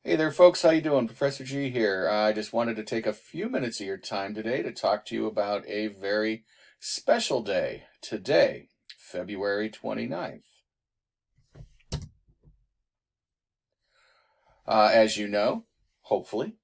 Hey there, folks. How you doing? Professor G here. I just wanted to take a few minutes of your time today to talk to you about a very special day. Today, February 29th. As you know, hopefully,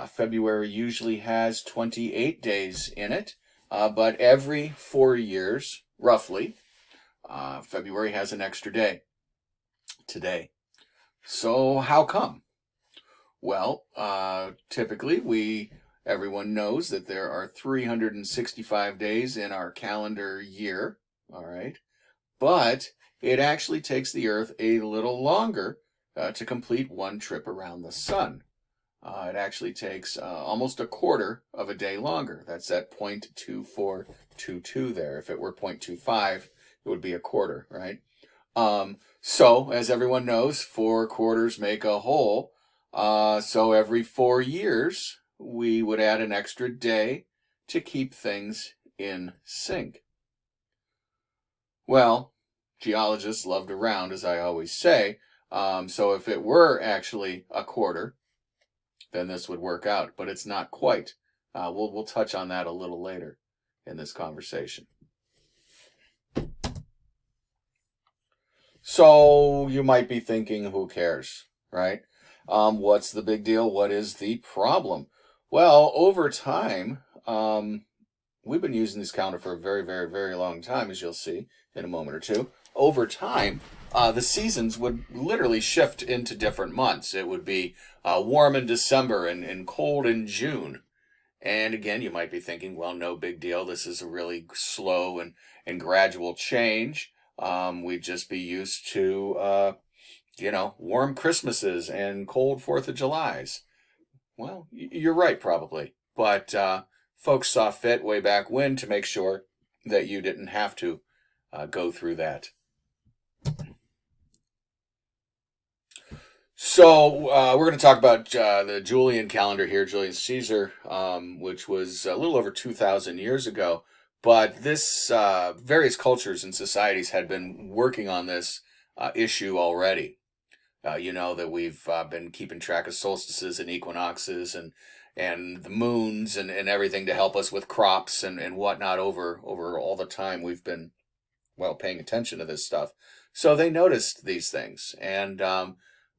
February usually has 28 days in it, but every 4 years, roughly, February has an extra day today. So how come? Well, typically everyone knows that there are 365 days in our calendar year, all right? But it actually takes the Earth a little longer to complete one trip around the sun. It actually takes almost a quarter of a day longer. That's at 0.2422 there. If it were 0.25, it would be a quarter, right? So, as everyone knows, four quarters make a whole. So every 4 years, we would add an extra day to keep things in sync. Well, geologists love to round, as I always say. So if it were actually a quarter, then this would work out, but it's not quite. We'll touch on that a little later in this conversation. So you might be thinking, who cares, right? What's the big deal? What is the problem? Well, over time, we've been using this calendar for a very, very, very long time, as you'll see in a moment or two. Over time, the seasons would literally shift into different months. It would be warm in December and cold in June. And again, you might be thinking, well, no big deal. This is a really slow and gradual change. We'd just be used to, warm Christmases and cold 4th of Julys. Well, you're right, probably. But folks saw fit way back when to make sure that you didn't have to go through that. So we're going to talk about the Julian calendar here, Julius Caesar, which was a little over 2,000 years ago. But this various cultures and societies had been working on this issue already. You know that we've been keeping track of solstices and equinoxes and the moons and everything to help us with crops and whatnot over all the time we've been, well, paying attention to this stuff. So they noticed these things, and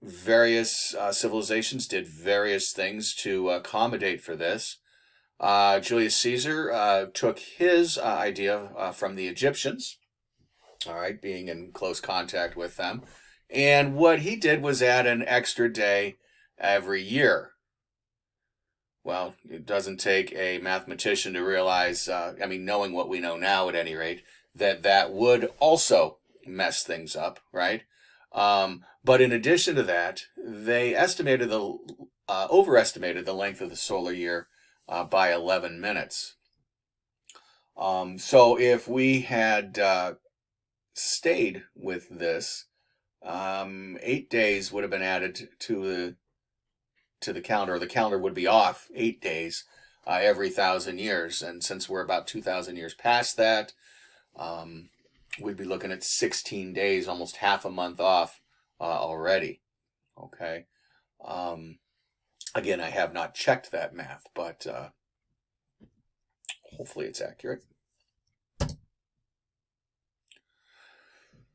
various civilizations did various things to accommodate for this. Julius Caesar took his idea from the Egyptians, all right, being in close contact with them. And what he did was add an extra day every year. Well, it doesn't take a mathematician to realize, knowing what we know now at any rate, that would also mess things up, right? But in addition to that, they overestimated the length of the solar year by 11 minutes. So if we had stayed with this, 8 days would have been added to the calendar. The calendar would be off 8 days every 1,000 years, and since we're about 2,000 years past that, we'd be looking at 16 days, almost half a month off already. Okay. Again, I have not checked that math, but hopefully it's accurate.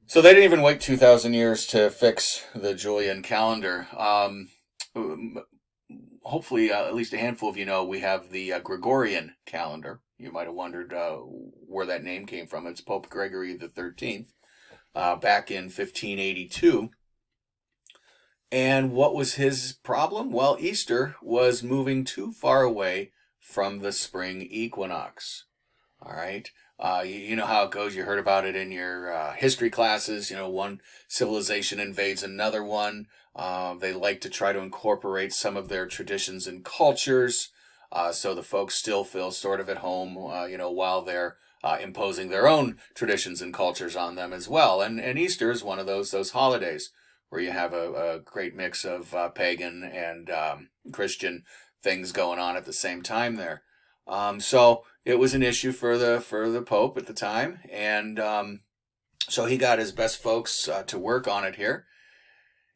So they didn't even wait 2,000 years to fix the Julian calendar. Hopefully, at least a handful of you know, we have the Gregorian calendar. You might have wondered where that name came from. It's Pope Gregory the 13th, back in 1582. And what was his problem? Well, Easter was moving too far away from the spring equinox. All right. You know how it goes. You heard about it in your history classes. You know, one civilization invades another one. They like to try to incorporate some of their traditions and cultures, so the folks still feel sort of at home, while they're imposing their own traditions and cultures on them as well. And Easter is one of those holidays where you have a great mix of pagan and Christian things going on at the same time there. So it was an issue for the Pope at the time, and so he got his best folks to work on it here.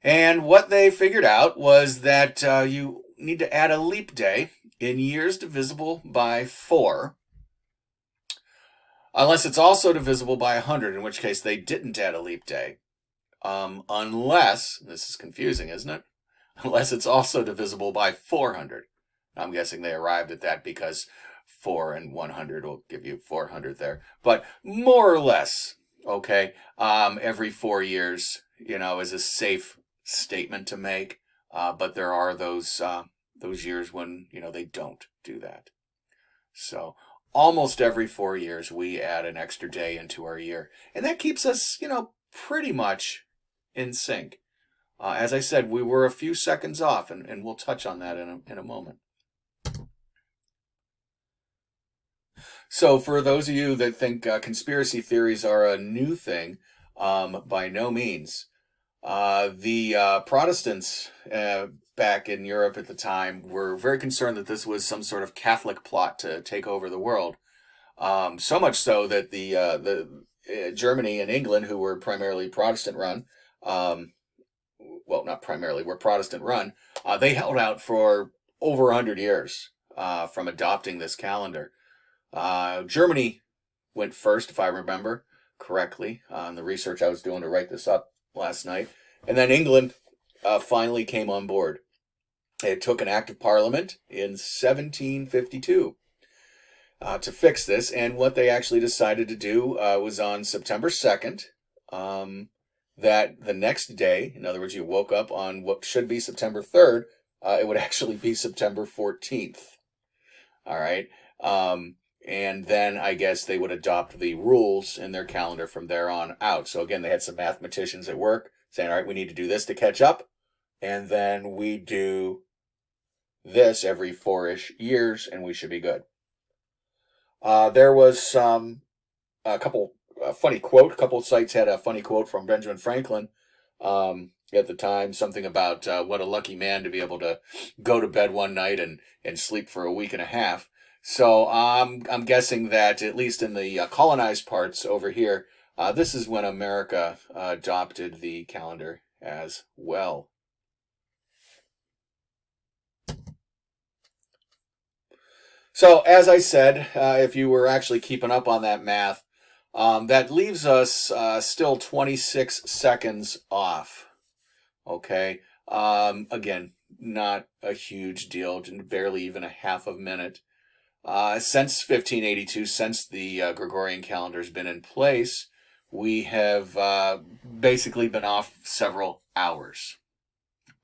And what they figured out was that you need to add a leap day in years divisible by 4, unless it's also divisible by 100, in which case they didn't add a leap day. Unless, this is confusing, isn't it? Unless it's also divisible by 400. I'm guessing they arrived at that because 4 and 100 will give you 400 there. But more or less, okay, every 4 years, is a safe statement to make. But there are those years when, they don't do that. So almost every 4 years, we add an extra day into our year. And that keeps us, pretty much in sync. As I said, we were a few seconds off, and we'll touch on that in a moment. So for those of you that think conspiracy theories are a new thing, by no means. The Protestants back in Europe at the time were very concerned that this was some sort of Catholic plot to take over the world. So much so that the Germany and England, who were primarily Protestant run, well, not primarily, were Protestant run, they held out for over 100 years from adopting this calendar. Germany went first, if I remember correctly, on the research I was doing to write this up last night. And then England finally came on board. It took an act of parliament in 1752 to fix this. And what they actually decided to do was on September 2nd, that the next day, in other words, you woke up on what should be September 3rd, it would actually be September 14th. All right. And then I guess they would adopt the rules in their calendar from there on out. So again, they had some mathematicians at work saying, all right, we need to do this to catch up. And then we do this every 4-ish years and we should be good. There was a couple sites had a funny quote from Benjamin Franklin at the time, something about what a lucky man to be able to go to bed one night and sleep for a week and a half. So I'm guessing that at least in the colonized parts over here, this is when America adopted the calendar as well. So as I said, if you were actually keeping up on that math, that leaves us still 26 seconds off. Okay. Again, not a huge deal, barely even a half a minute. Since 1582, since the Gregorian calendar has been in place, we have basically been off several hours.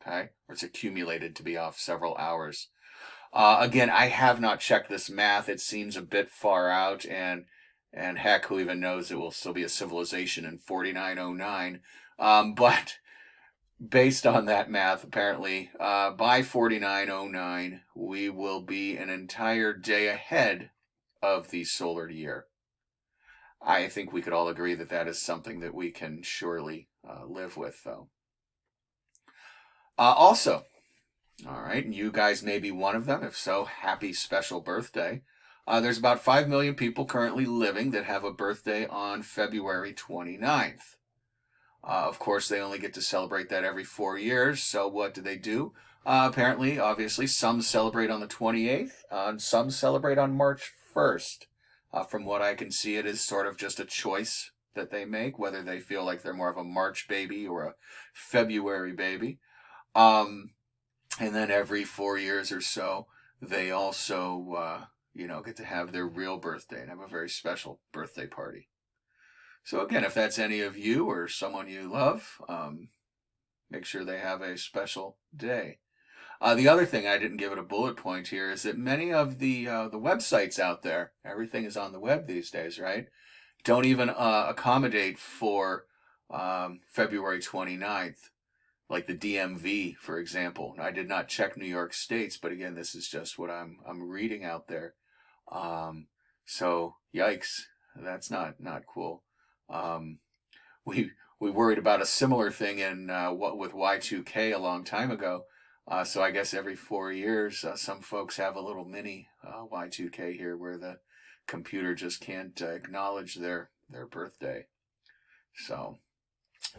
Okay, or it's accumulated to be off several hours. Again, I have not checked this math. It seems a bit far out, and heck, who even knows, it will still be a civilization in 4909. But based on that math, apparently, by 4909, we will be an entire day ahead of the solar year. I think we could all agree that that is something that we can surely live with, though. Also, all right, and you guys may be one of them. If so, happy special birthday. There's about 5 million people currently living that have a birthday on February 29th. Of course, they only get to celebrate that every 4 years. So what do? Apparently, obviously, some celebrate on the 28th, and some celebrate on March 1st. From what I can see, it is sort of just a choice that they make, whether they feel like they're more of a March baby or a February baby. And then every 4 years or so, they also, get to have their real birthday and have a very special birthday party. So again, if that's any of you or someone you love, make sure they have a special day. The other thing, I didn't give it a bullet point here, is that many of the websites out there, everything is on the web these days, right? Don't even accommodate for February 29th. Like the DMV, for example. I did not check New York State's, but again, this is just what I'm reading out there. So yikes, that's not cool. We worried about a similar thing in with Y2K a long time ago. So I guess every 4 years, some folks have a little mini Y2K here where the computer just can't acknowledge their birthday. So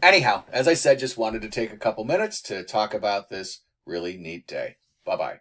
Anyhow, as I said, just wanted to take a couple minutes to talk about this really neat day. Bye-bye.